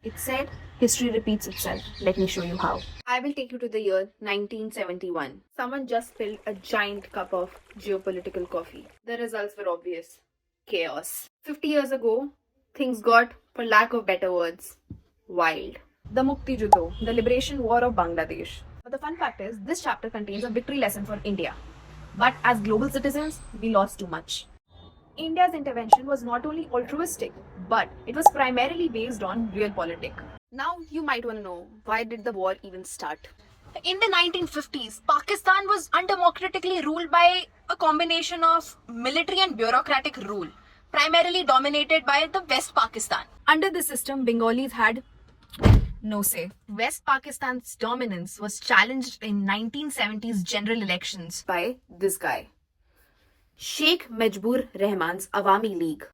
It said, history repeats itself. Let me show you how. I will take you to the year 1971. Someone just spilled a giant cup of geopolitical coffee. The results were obvious. Chaos. 50 years ago, things got, for lack of better words, wild. The Mukti Juddo, the liberation war of Bangladesh. But the fun fact is, this chapter contains a victory lesson for India. But as global citizens, we lost too much. India's intervention was not only altruistic, but it was primarily based on realpolitik. Now you might want to know, why did the war even start? In the 1950s, Pakistan was undemocratically ruled by a combination of military and bureaucratic rule, primarily dominated by the West Pakistan. Under this system, Bengalis had no say. West Pakistan's dominance was challenged in 1970s general elections by this guy, Sheikh Mujibur Rahman's Awami League.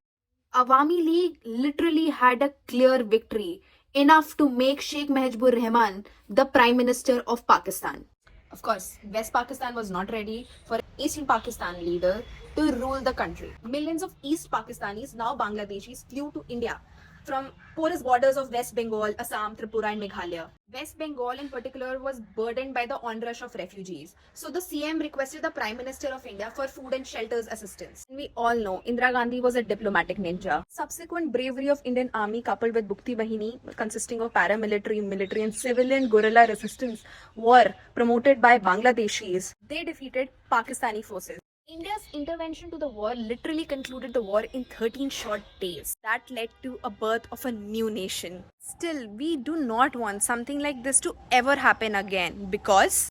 Awami League literally had a clear victory, enough to make Sheikh Mujibur Rahman the Prime Minister of Pakistan. Of course, West Pakistan was not ready for an Eastern Pakistan leader to rule the country. Millions of East Pakistanis, now Bangladeshis, flew to India from porous borders of West Bengal, Assam, Tripura, and Meghalaya. West Bengal in particular was burdened by the onrush of refugees. So the CM requested the Prime Minister of India for food and shelters assistance. And we all know Indira Gandhi was a diplomatic ninja. Subsequent bravery of Indian army coupled with Bukti Bahini, consisting of paramilitary, military and civilian guerrilla resistance war promoted by Bangladeshis, they defeated Pakistani forces. India's intervention to the war literally concluded the war in 13 short days. That led to a birth of a new nation. Still, we do not want something like this to ever happen again because